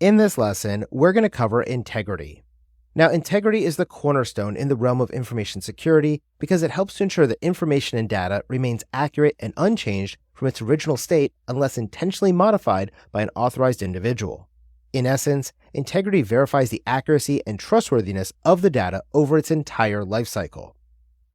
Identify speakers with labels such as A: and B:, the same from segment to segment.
A: In this lesson, we're going to cover integrity. Now, integrity is the cornerstone in the realm of information security because it helps to ensure that information and data remains accurate and unchanged from its original state unless intentionally modified by an authorized individual. In essence, integrity verifies the accuracy and trustworthiness of the data over its entire lifecycle.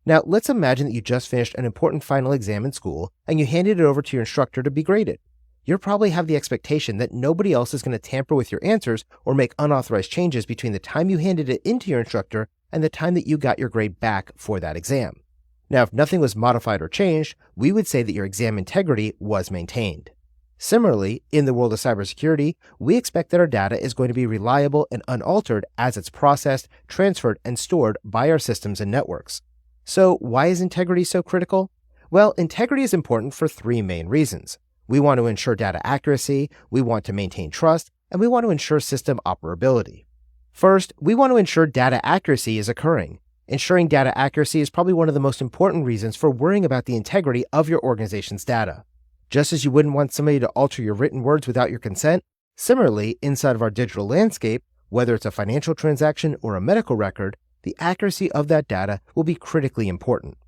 A: Now, let's imagine that you just finished an important final exam in school and you handed it over to your instructor to be graded. You'll probably have the expectation that nobody else is going to tamper with your answers or make unauthorized changes between the time you handed it into your instructor and the time that you got your grade back for that exam. Now, if nothing was modified or changed, we would say that your exam integrity was maintained. Similarly, in the world of cybersecurity, we expect that our data is going to be reliable and unaltered as it's processed, transferred, and stored by our systems and networks. So why is integrity so critical? Well, integrity is important for three main reasons. We want to ensure data accuracy, we want to maintain trust, and we want to ensure system operability. First, we want to ensure data accuracy is occurring. Ensuring data accuracy is probably one of the most important reasons for worrying about the integrity of your organization's data. Just as you wouldn't want somebody to alter your written words without your consent, similarly, inside of our digital landscape, whether it's a financial transaction or a medical record, the accuracy of that data will be critically important.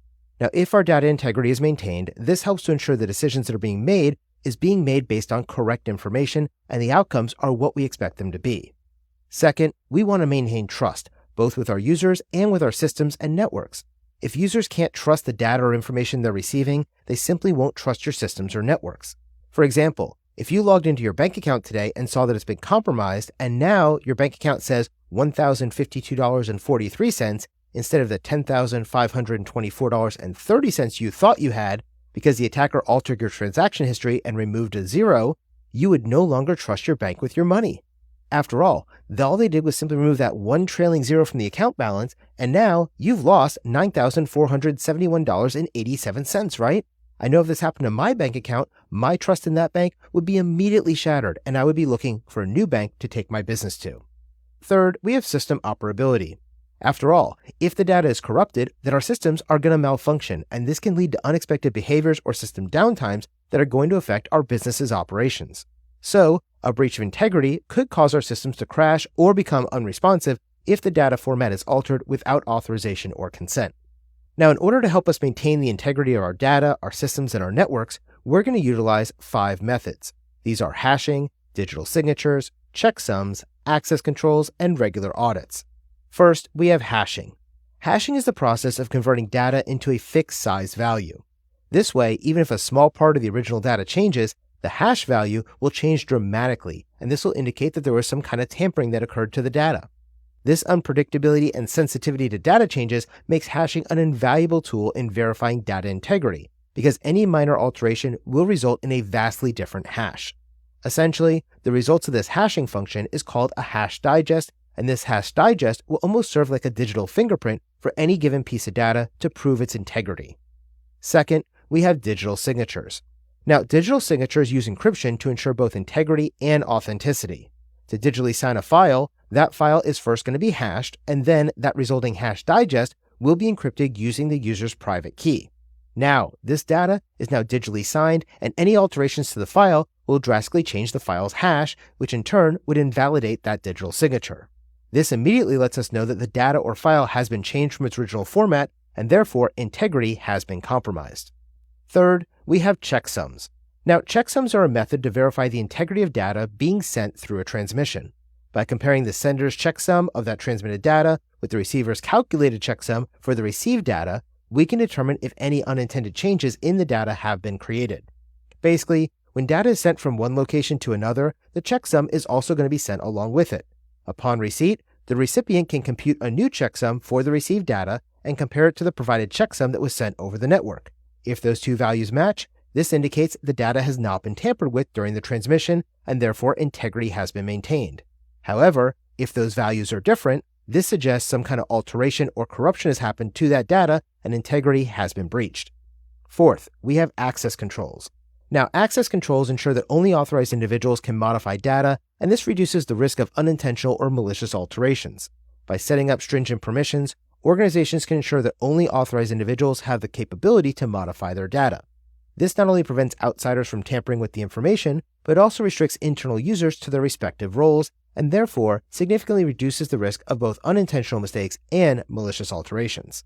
A: Now, if our data integrity is maintained, this helps to ensure the decisions that are being made is being made based on correct information and the outcomes are what we expect them to be. Second, we want to maintain trust, both with our users and with our systems and networks. If users can't trust the data or information they're receiving, they simply won't trust your systems or networks. For example, if you logged into your bank account today and saw that it's been compromised, and now your bank account says $1,052.43 instead of the $10,524.30 you thought you had, because the attacker altered your transaction history and removed a zero, you would no longer trust your bank with your money. After all they did was simply remove that one trailing zero from the account balance, and now you've lost $9,471.87, right? I know if this happened to my bank account, my trust in that bank would be immediately shattered, and I would be looking for a new bank to take my business to. Third, we have system operability. After all, if the data is corrupted, then our systems are going to malfunction, and this can lead to unexpected behaviors or system downtimes that are going to affect our business's operations. So, a breach of integrity could cause our systems to crash or become unresponsive if the data format is altered without authorization or consent. Now, in order to help us maintain the integrity of our data, our systems, and our networks, we're going to utilize 5 methods. These are hashing, digital signatures, checksums, access controls, and regular audits. First, we have hashing. Hashing is the process of converting data into a fixed size value. This way, even if a small part of the original data changes, the hash value will change dramatically, and this will indicate that there was some kind of tampering that occurred to the data. This unpredictability and sensitivity to data changes makes hashing an invaluable tool in verifying data integrity, because any minor alteration will result in a vastly different hash. Essentially, the results of this hashing function is called a hash digest, and this hash digest will almost serve like a digital fingerprint for any given piece of data to prove its integrity. Second, we have digital signatures. Now, digital signatures use encryption to ensure both integrity and authenticity. To digitally sign a file, that file is first going to be hashed, and then that resulting hash digest will be encrypted using the user's private key. Now, this data is now digitally signed, and any alterations to the file will drastically change the file's hash, which in turn would invalidate that digital signature. This immediately lets us know that the data or file has been changed from its original format, and therefore integrity has been compromised. Third, we have checksums. Now, checksums are a method to verify the integrity of data being sent through a transmission. By comparing the sender's checksum of that transmitted data with the receiver's calculated checksum for the received data, we can determine if any unintended changes in the data have been created. Basically, when data is sent from one location to another, the checksum is also going to be sent along with it. Upon receipt, the recipient can compute a new checksum for the received data and compare it to the provided checksum that was sent over the network. If those two values match, this indicates the data has not been tampered with during the transmission, and therefore integrity has been maintained. However, if those values are different, this suggests some kind of alteration or corruption has happened to that data and integrity has been breached. Fourth, we have access controls. Now, access controls ensure that only authorized individuals can modify data, and this reduces the risk of unintentional or malicious alterations. By setting up stringent permissions, organizations can ensure that only authorized individuals have the capability to modify their data. This not only prevents outsiders from tampering with the information, but also restricts internal users to their respective roles, and therefore significantly reduces the risk of both unintentional mistakes and malicious alterations.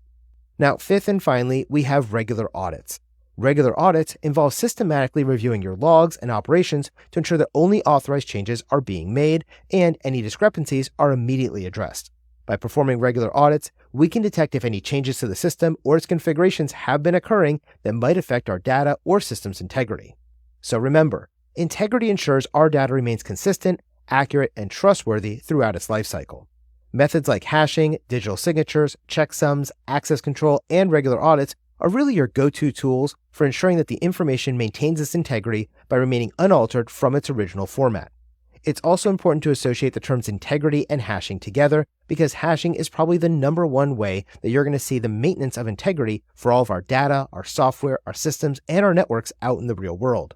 A: Now, fifth and finally, we have regular audits. Regular audits involve systematically reviewing your logs and operations to ensure that only authorized changes are being made and any discrepancies are immediately addressed. By performing regular audits, we can detect if any changes to the system or its configurations have been occurring that might affect our data or system's integrity. So remember, integrity ensures our data remains consistent, accurate, and trustworthy throughout its lifecycle. Methods like hashing, digital signatures, checksums, access control, and regular audits are really your go-to tools for ensuring that the information maintains its integrity by remaining unaltered from its original format. It's also important to associate the terms integrity and hashing together because hashing is probably the number one way that you're going to see the maintenance of integrity for all of our data, our software, our systems, and our networks out in the real world.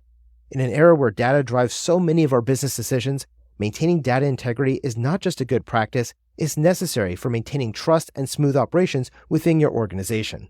A: In an era where data drives so many of our business decisions, maintaining data integrity is not just a good practice, it's necessary for maintaining trust and smooth operations within your organization.